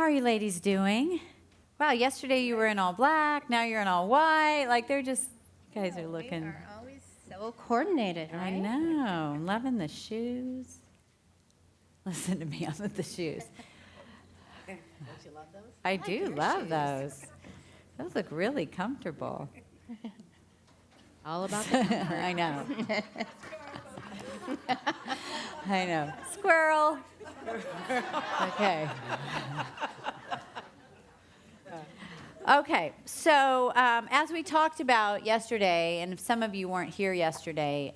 are you ladies doing? Wow, yesterday you were in all black, now you're in all white. Like they're just, you guys are looking. We are always so coordinated, right? I know, I'm loving the shoes. Listen to me, I'm with the shoes. Don't you love those? I like do your love shoes. those. Those look really comfortable. All about the comfort. I know. I know. Squirrel. Okay. Okay, so as we talked about yesterday, and if some of you weren't here yesterday,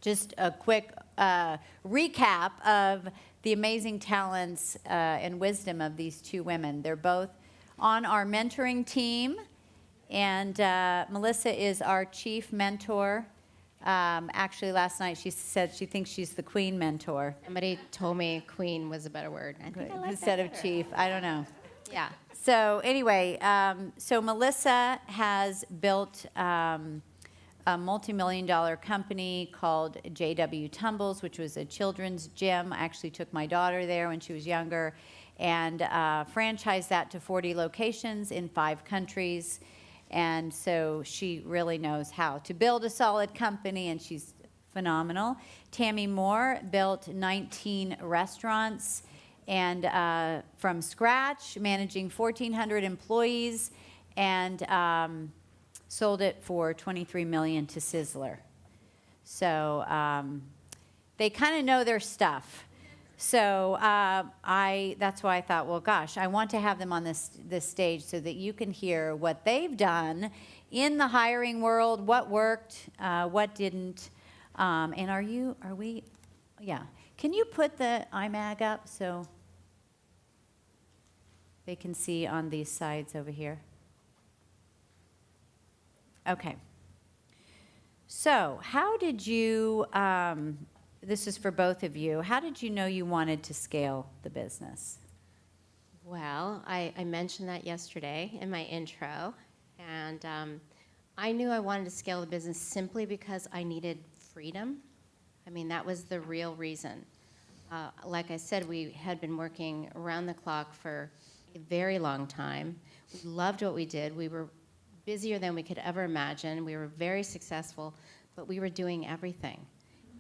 just a quick recap of the amazing talents and wisdom of these two women. They're both on our mentoring team, and Melissa is our chief mentor. Actually, last night she said she thinks she's the queen mentor. Somebody told me queen was a better word. I think I like Instead that of better. chief, I don't know. Yeah. So anyway, so Melissa has built a multi-million-dollar company called JW Tumbles, which was a children's gym. I actually took my daughter there when she was younger and franchised that to 40 locations in 5 countries. And so she really knows how to build a solid company, and she's phenomenal. Tammy Moore built 19 restaurants and from scratch, managing 1,400 employees, and sold it for $23 million to Sizzler. So they kind of know their stuff. So that's why I thought, well, gosh, I want to have them on this stage so that you can hear what they've done in the hiring world, what worked, what didn't. And are we, yeah. Can you put the iMag up so they can see on these sides over here? Okay. So how did you, this is for both of you, how did you know you wanted to scale the business? Well, I mentioned that yesterday in my intro, and I knew I wanted to scale the business simply because I needed freedom. I mean, that was the real reason. Like I said, we had been working around the clock for a very long time. We loved what we did. We were busier than we could ever imagine. We were very successful, but we were doing everything.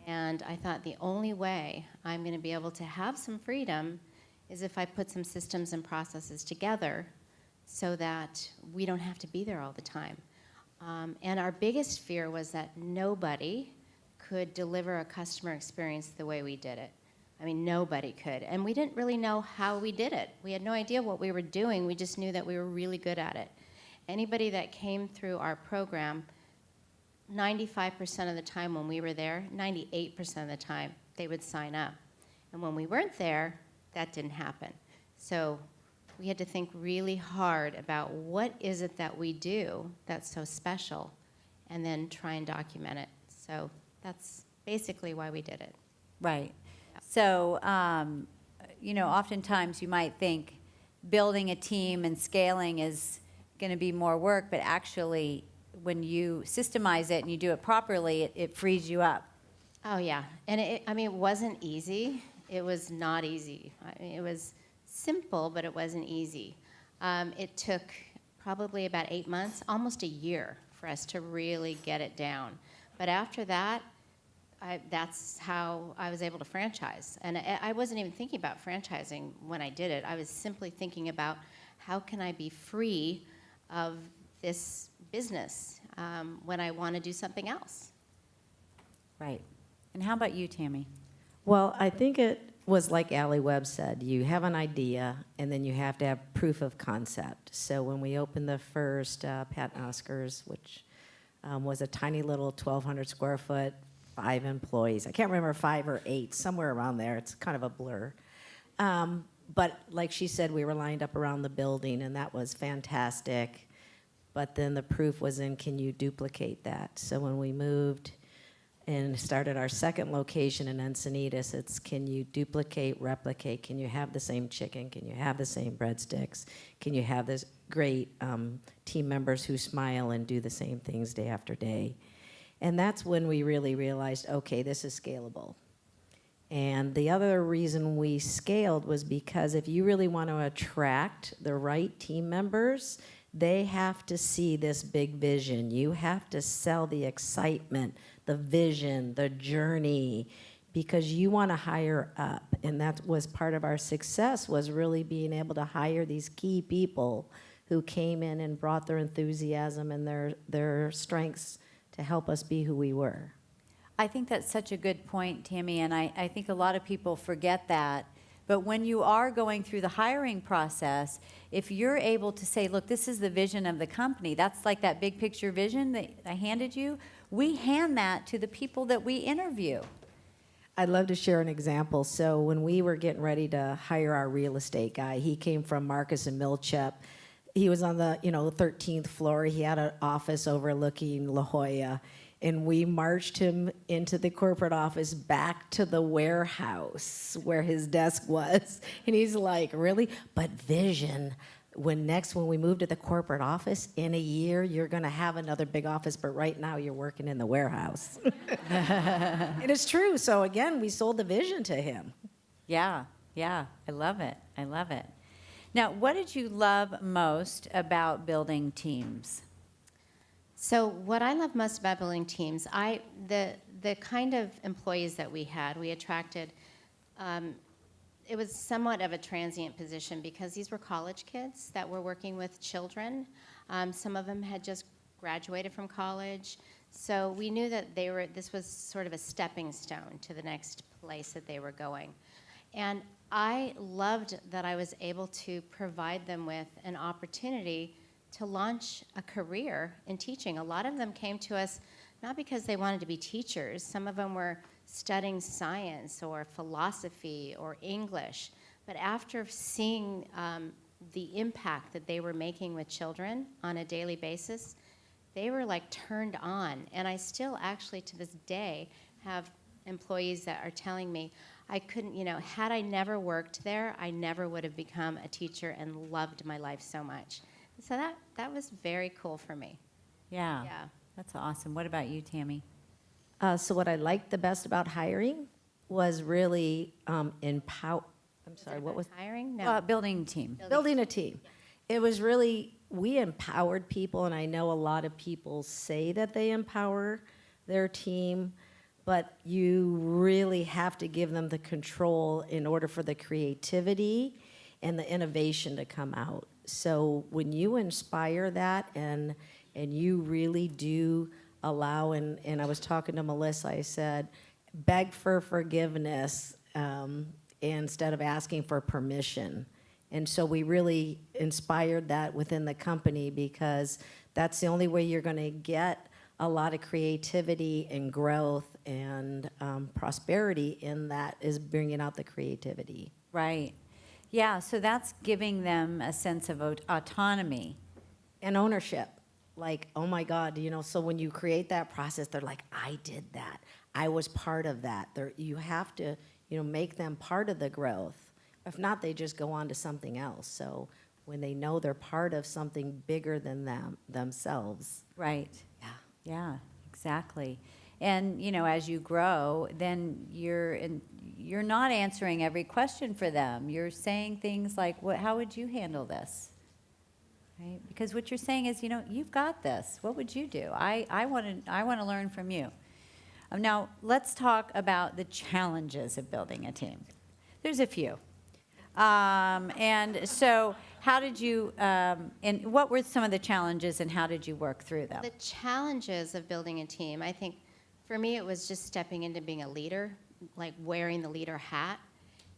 And I thought the only way I'm going to be able to have some freedom is if I put some systems and processes together so that we don't have to be there all the time. And our biggest fear was that nobody could deliver a customer experience the way we did it. I mean, nobody could. And we didn't really know how we did it. We had no idea what we were doing. We just knew that we were really good at it. Anybody that came through our program, 95% of the time when we were there, 98% of the time, they would sign up. And when we weren't there, that didn't happen. So we had to think really hard about what is it that we do that's so special, and then try and document it. So that's basically why we did it. Right. So, you know, oftentimes you might think building a team and scaling is going to be more work, but actually when you systemize it and you do it properly, it frees you up. Oh, yeah. And I mean, it wasn't easy. It was not easy. I mean, it was simple, but it wasn't easy. It took probably about 8 months, almost a year, for us to really get it down. But after that, that's how I was able to franchise. And I wasn't even thinking about franchising when I did it. I was simply thinking about how can I be free of this business when I want to do something else. Right. And how about you, Tammy? Well, I think it was like Allie Webb said. You have an idea, and then you have to have proof of concept. So when we opened the first Pat and Oscar's, which was a tiny little 1,200 square foot, 5 employees. I can't remember 5 or 8, somewhere around there. It's kind of a blur. But like she said, we were lined up around the building, and that was fantastic. But then the proof was in, can you duplicate that? So when we moved and started our second location in Encinitas, it's can you duplicate, replicate? Can you have the same chicken? Can you have the same breadsticks? Can you have this great team members who smile and do the same things day after day? And that's when we really realized, okay, this is scalable. And the other reason we scaled was because if you really want to attract the right team members, they have to see this big vision. You have to sell the excitement, the vision, the journey, because you want to hire up. And that was part of our success, was really being able to hire these key people who came in and brought their enthusiasm and their strengths to help us be who we were. I think that's such a good point, Tammy, and I think a lot of people forget that. But when you are going through the hiring process, if you're able to say, look, this is the vision of the company, that's like that big picture vision that I handed you, we hand that to the people that we interview. I'd love to share an example. So when we were getting ready to hire our real estate guy, he came from Marcus and Milchep. He was on the 13th floor. He had an office overlooking La Jolla. And we marched him into the corporate office back to the warehouse where his desk was. And he's like, really? But vision, when we move to the corporate office, in a year, you're going to have another big office, but right now you're working in the warehouse. And it's true. So again, we sold the vision to him. Yeah, I love it. Now, what did you love most about building teams? So what I love most about building teams, the kind of employees that we attracted, it was somewhat of a transient position because these were college kids that were working with children. Some of them had just graduated from college. So we knew that this was sort of a stepping stone to the next place that they were going. And I loved that I was able to provide them with an opportunity to launch a career in teaching. A lot of them came to us not because they wanted to be teachers. Some of them were studying science or philosophy or English. But after seeing the impact that they were making with children on a daily basis, they were like turned on. And I still actually to this day have employees that are telling me, I couldn't, had I never worked there, I never would have become a teacher and loved my life so much. So that was very cool for me. Yeah, Yeah. that's awesome. What about you, Tammy? So what I liked the best about hiring was really empower. I'm sorry, what was hiring? No. Building a team. building a team. It was really, we empowered people, and I know a lot of people say that they empower their team, but you really have to give them the control in order for the creativity and the innovation to come out. So when you inspire that and you really do allow, and I was talking to Melissa, I said, beg for forgiveness instead of asking for permission. And so we really inspired that within the company because that's the only way you're going to get a lot of creativity and growth and prosperity in that is bringing out the creativity. Right. Yeah, so that's giving them a sense of autonomy. And ownership. Like, oh my God, so when you create that process, they're like, I did that. I was part of that. You have to, make them part of the growth. If not, they just go on to something else. So when they know they're part of something bigger than themselves. Right. Yeah. Yeah, exactly. And, as you grow, then you're not answering every question for them. You're saying things like, how would you handle this? Right? Because what you're saying is, you've got this. What would you do? I want to learn from you. Now, let's talk about the challenges of building a team. There's a few. And so how did you, and what were some of the challenges and how did you work through them? The challenges of building a team, I think for me it was just stepping into being a leader, like wearing the leader hat,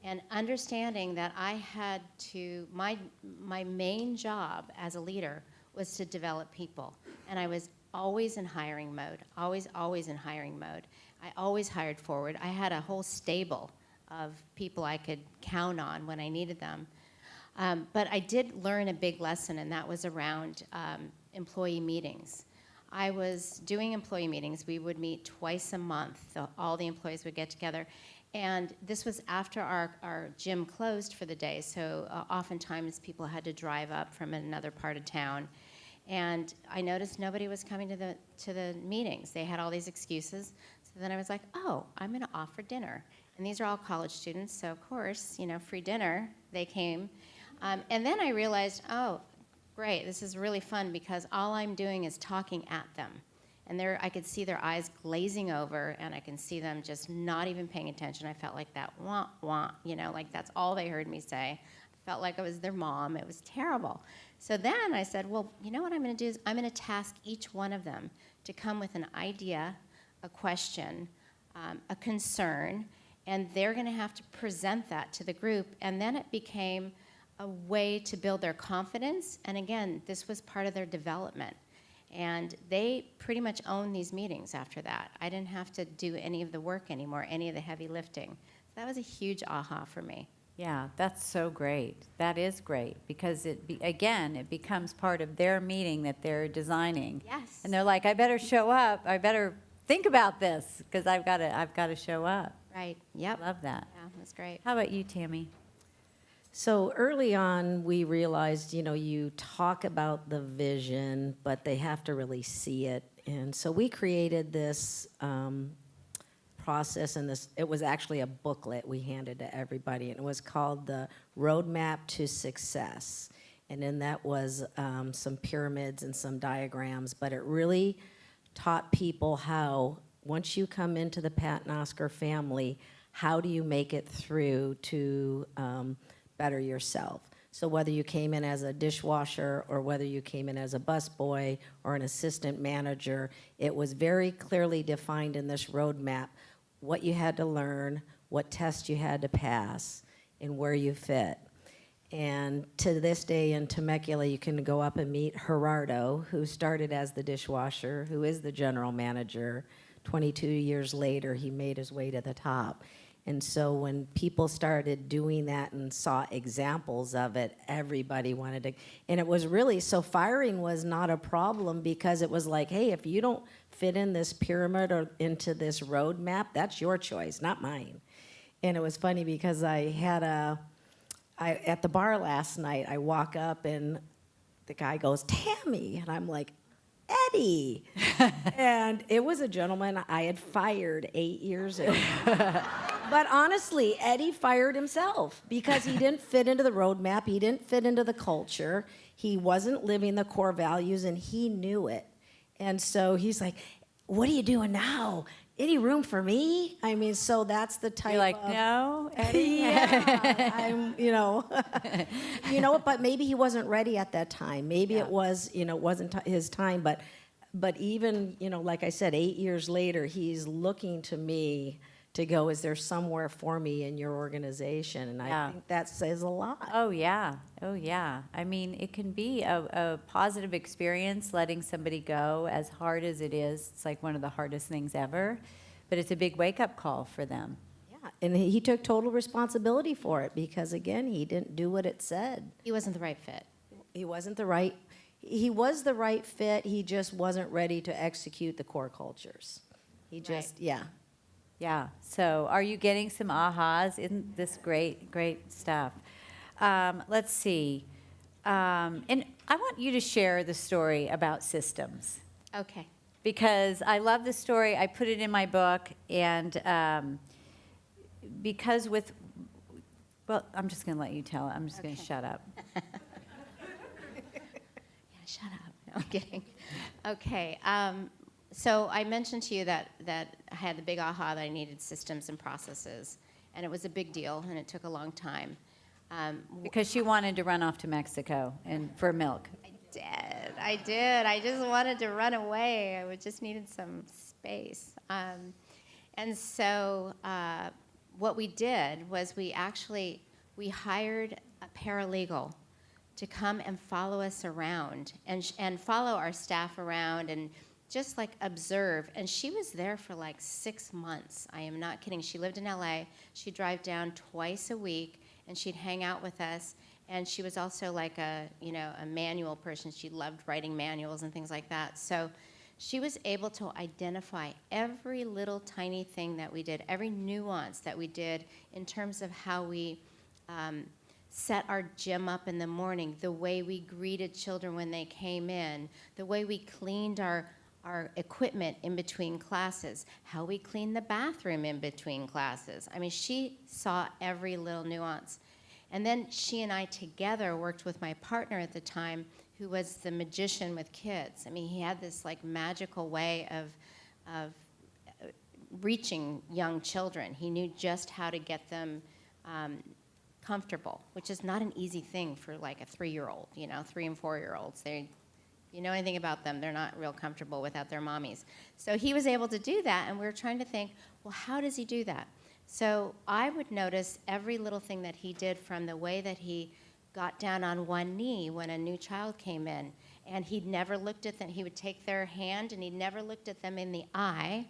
and understanding that I had to, my main job as a leader was to develop people. And I was always in hiring mode, always in hiring mode. I always hired forward. I had a whole stable of people I could count on when I needed them. But I did learn a big lesson, and that was around employee meetings. I was doing employee meetings. We would meet twice a month. So all the employees would get together. And this was after our gym closed for the day, so oftentimes people had to drive up from another part of town. And I noticed nobody was coming to the meetings. They had all these excuses. So then I was like, oh, I'm going to offer dinner. And these are all college students, so of course, free dinner, they came. And then I realized, oh, great, this is really fun because all I'm doing is talking at them. And I could see their eyes glazing over, and I can see them just not even paying attention. I felt like that wah, wah, like that's all they heard me say. I felt like I was their mom. It was terrible. So then I said, well, you know what I'm going to do is I'm going to task each one of them to come with an idea, a question, a concern, and they're going to have to present that to the group. And then it became a way to build their confidence. And again, this was part of their development. And they pretty much owned these meetings after that. I didn't have to do any of the work anymore, any of the heavy lifting. That was a huge aha for me. Yeah, that's so great. That is great because it becomes part of their meeting that they're designing. Yes. And they're like, I better show up. I better think about this because I've got to show up. Right. Yep. Love that. Yeah, that's great. How about you, Tammy? So early on, we realized, you talk about the vision, but they have to really see it. And so we created this process, and it was actually a booklet we handed to everybody, and it was called the Roadmap to Success. And in that was some pyramids and some diagrams, but it really taught people how, once you come into the Pat and Oscar family, how do you make it through to better yourself? So whether you came in as a dishwasher or whether you came in as a busboy or an assistant manager, it was very clearly defined in this roadmap what you had to learn, what tests you had to pass, and where you fit. And to this day in Temecula, you can go up and meet Gerardo, who started as the dishwasher, who is the general manager. 22 years later, he made his way to the top. And so when people started doing that and saw examples of it, everybody wanted to. And it was really, so firing was not a problem because it was like, hey, if you don't fit in this pyramid or into this roadmap, that's your choice, not mine. And it was funny because at the bar last night, I walk up and the guy goes, Tammy. And I'm like, Eddie. And it was a gentleman I had fired 8 years ago. But honestly, Eddie fired himself because he didn't fit into the roadmap. He didn't fit into the culture. He wasn't living the core values, and he knew it. And so he's like, what are you doing now? Any room for me? I mean, so that's the type You're like, of... no, Eddie? Yeah, I'm, but maybe he wasn't ready at that time. Maybe it was, wasn't his time. But even, like I said, 8 years later, he's looking to me to go, is there somewhere for me in your organization? And I think that says a lot. Oh, yeah. I mean, it can be a positive experience letting somebody go, as hard as it is. It's like one of the hardest things ever. But it's a big wake-up call for them. Yeah, and he took total responsibility for it because, again, he didn't do what it said. He wasn't the right fit. He was the right fit. He just wasn't ready to execute the core cultures. Yeah. So are you getting some ahas? Isn't this great stuff? Let's see. And I want you to share the story about systems. Okay. Because I love the story. I put it in my book. And because I'm just going to let you tell it. I'm just going to shut up. Yeah, shut up. No, I'm kidding. Okay. So I mentioned to you that I had the big aha that I needed systems and processes, and it was a big deal, and it took a long time. Because she wanted to run off to Mexico for milk. I did. I just wanted to run away. I just needed some space. And so what we did was we hired a paralegal to come and follow us around and follow our staff around and just like observe. And she was there for like 6 months. I am not kidding. She lived in LA. She'd drive down twice a week and she'd hang out with us. And she was also like a manual person. She loved writing manuals and things like that. So she was able to identify every little tiny thing that we did, every nuance that we did in terms of how we set our gym up in the morning, the way we greeted children when they came in, the way we cleaned our our equipment in between classes, how we clean the bathroom in between classes. I mean, she saw every little nuance. And then she and I together worked with my partner at the time, who was the magician with kids. I mean, he had this like magical way of reaching young children. He knew just how to get them comfortable, which is not an easy thing for like a 3-year-old, 3 and 4-year-olds. If you know anything about them, they're not real comfortable without their mommies. So he was able to do that, and we were trying to think, well, how does he do that? So I would notice every little thing that he did, from the way that he got down on one knee when a new child came in, and he'd never looked at them. He would take their hand, and he'd never looked at them in the eye,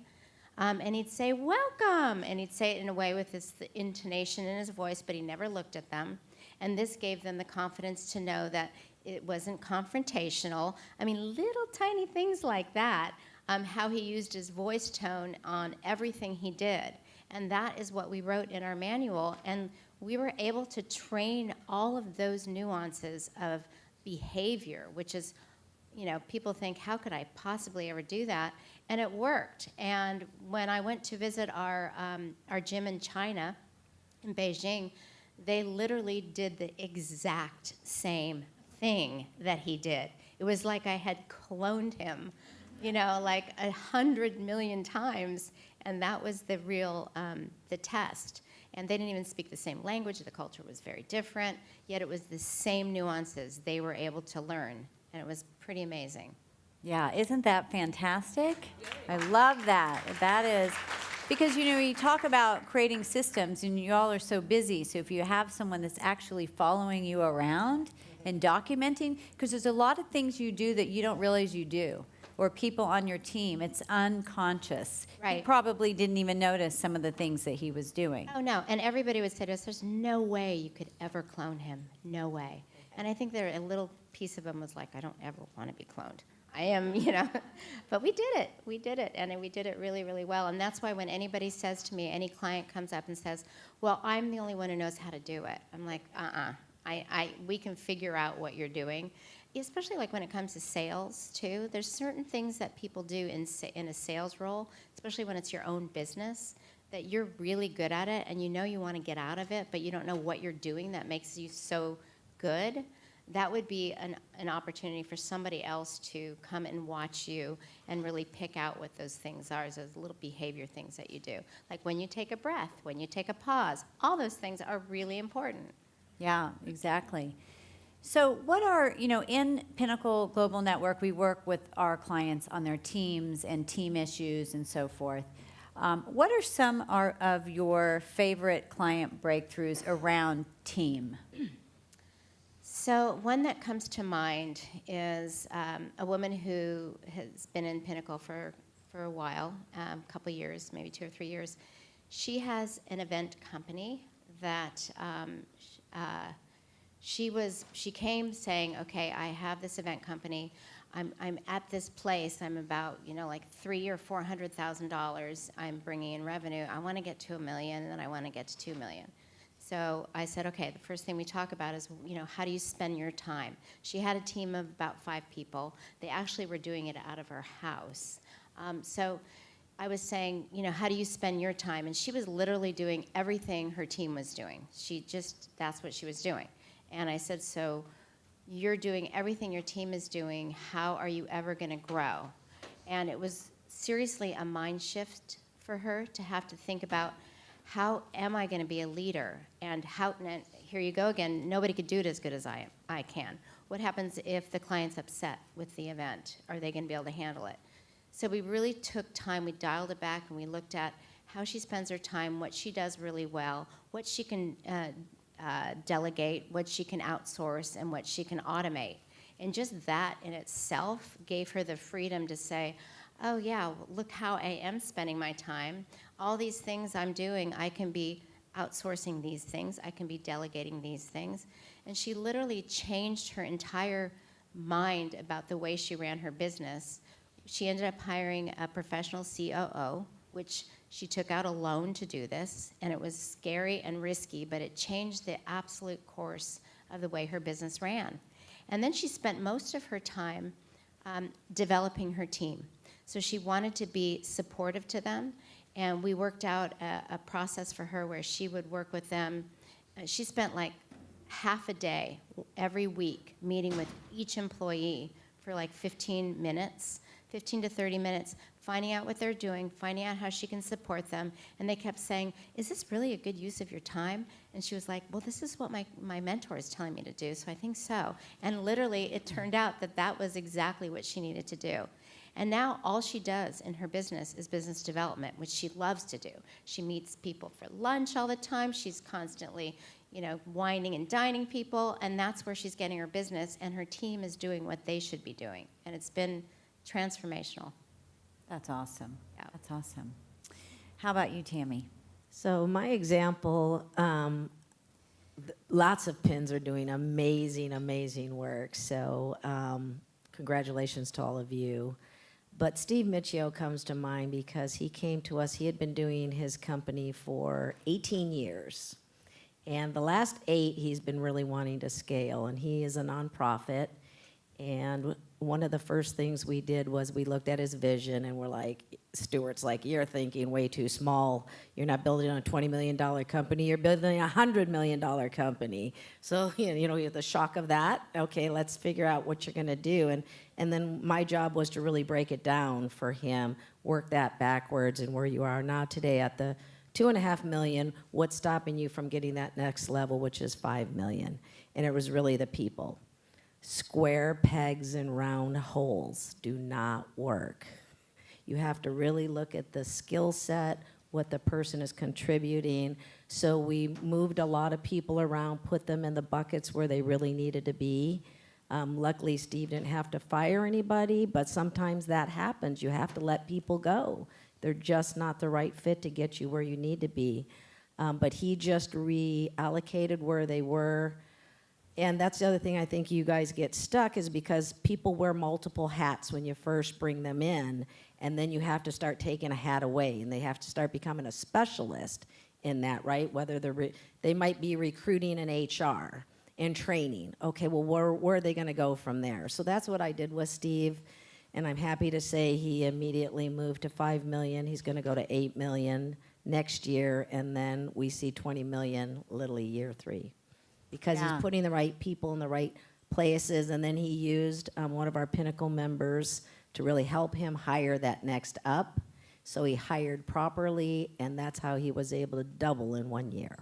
and he'd say, welcome, and he'd say it in a way with this intonation in his voice, but he never looked at them. And this gave them the confidence to know that it wasn't confrontational. I mean, little tiny things like that, how he used his voice tone on everything he did. And that is what we wrote in our manual. And we were able to train all of those nuances of behavior, which is, people think, how could I possibly ever do that? And it worked. And when I went to visit our gym in China, in Beijing, they literally did the exact same thing that he did. It was like I had cloned him, like 100 million times. And that was the real, the test. And they didn't even speak the same language. The culture was very different, yet it was the same nuances they were able to learn. And it was pretty amazing. Yeah, isn't that fantastic? I love that. That is, because, you talk about creating systems, and you all are so busy. So if you have someone that's actually following you around and documenting, because there's a lot of things you do that you don't realize you do, or people on your team, it's unconscious. Right. He probably didn't even notice some of the things that he was doing. Oh, no. And everybody would say to us, there's no way you could ever clone him. No way. And I think a little piece of him was like, I don't ever want to be cloned. I am, But we did it. We did it. And we did it really, really well. And that's why when anybody says to me, any client comes up and says, well, I'm the only one who knows how to do it. I'm like, we can figure out what you're doing. Especially like when it comes to sales, too. There's certain things that people do in a sales role, especially when it's your own business, that you're really good at it, and you want to get out of it, but you don't know what you're doing that makes you so good. That would be an opportunity for somebody else to come and watch you and really pick out what those things are, those little behavior things that you do. Like when you take a breath, when you take a pause, all those things are really important. Yeah, exactly. So what are, in Pinnacle Global Network, we work with our clients on their teams and team issues and so forth. What are some of your favorite client breakthroughs around team? So one that comes to mind is a woman who has been in Pinnacle for a while, a couple years, maybe 2 or 3 years. She has an event company that she came saying, okay, I have this event company. I'm at this place. I'm about, like $300,000 or $400,000. I'm bringing in revenue. I want to get to $1 million, and then I want to get to $2 million. So I said, okay, the first thing we talk about is, how do you spend your time? She had a team of about 5 people. They actually were doing it out of her house. So I was saying, how do you spend your time? And she was literally doing everything her team was doing. That's what she was doing. And I said, so you're doing everything your team is doing. How are you ever going to grow? And it was seriously a mind shift for her to have to think about, how am I going to be a leader? And here you go again, nobody could do it as good as I can. What happens if the client's upset with the event? Are they going to be able to handle it? So we really took time, we dialed it back, and we looked at how she spends her time, what she does really well, what she can delegate, what she can outsource, and what she can automate. And just that in itself gave her the freedom to say, oh yeah, look how I am spending my time. All these things I'm doing, I can be outsourcing these things, I can be delegating these things. And she literally changed her entire mind about the way she ran her business. She ended up hiring a professional COO, which she took out a loan to do this, and it was scary and risky, but it changed the absolute course of the way her business ran. And then she spent most of her time developing her team. So she wanted to be supportive to them, and we worked out a process for her where she would work with them. She spent like half a day every week meeting with each employee for like 15 to 30 minutes, finding out what they're doing, finding out how she can support them. And they kept saying, is this really a good use of your time? And she was like, well, this is what my mentor is telling me to do, so I think so. And literally, it turned out that that was exactly what she needed to do. And now all she does in her business is business development, which she loves to do. She meets people for lunch all the time. She's constantly, wining and dining people, and that's where she's getting her business, and her team is doing what they should be doing. And it's been transformational. That's awesome. Yeah. That's awesome. How about you, Tammy? So my example, lots of pins are doing amazing, amazing work. So congratulations to all of you. But Steve Michio comes to mind because he came to us. He had been doing his company for 18 years. And the last 8, he's been really wanting to scale. And he is a nonprofit. And one of the first things we did was we looked at his vision, and we're like, Stuart's like, you're thinking way too small. You're not building a $20 million company. You're building a $100 million company. So, you have the shock of that. Okay, let's figure out what you're going to do. And then my job was to really break it down for him, work that backwards, and where you are now today at the $2.5 million, what's stopping you from getting that next level, which is $5 million? And it was really the people. Square pegs and round holes do not work. You have to really look at the skill set, what the person is contributing. So we moved a lot of people around, put them in the buckets where they really needed to be. Luckily, Steve didn't have to fire anybody, but sometimes that happens. You have to let people go. They're just not the right fit to get you where you need to be. But he just reallocated where they were. And that's the other thing I think you guys get stuck is because people wear multiple hats when you first bring them in, and then you have to start taking a hat away, and they have to start becoming a specialist in that, right? Whether they might be recruiting in HR and training. Okay, well, where are they going to go from there? So that's what I did with Steve, and I'm happy to say he immediately moved to $5 million. He's going to go to $8 million next year, and then we see $20 million literally year 3. Because he's putting the right people in the right places, and then he used one of our Pinnacle members to really help him hire that next up. So he hired properly, and that's how he was able to double in 1 year.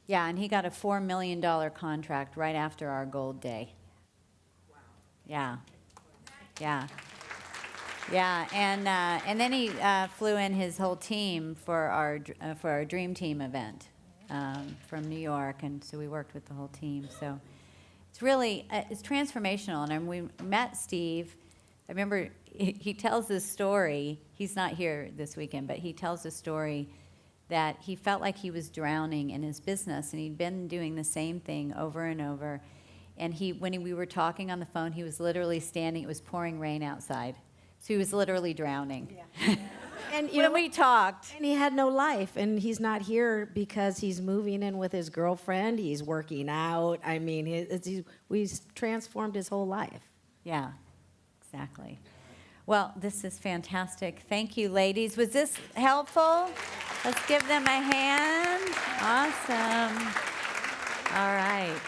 Yeah, and he got a $4 million contract right after our gold day. Wow. Yeah. Yeah. Yeah, and then he flew in his whole team for our Dream Team event. From New York, and so we worked with the whole team. So it's really, it's transformational. And we met Steve. I remember he tells this story. He's not here this weekend, but he tells the story that he felt like he was drowning in his business, and he'd been doing the same thing over and over. And when we were talking on the phone, he was literally standing. It was pouring rain outside, so he was literally drowning. Yeah. And when we talked. And he had no life, and he's not here because he's moving in with his girlfriend. He's working out. I mean, we've transformed his whole life. Yeah, exactly. Well, this is fantastic. Thank you, ladies. Was this helpful? Let's give them a hand. Awesome. All right.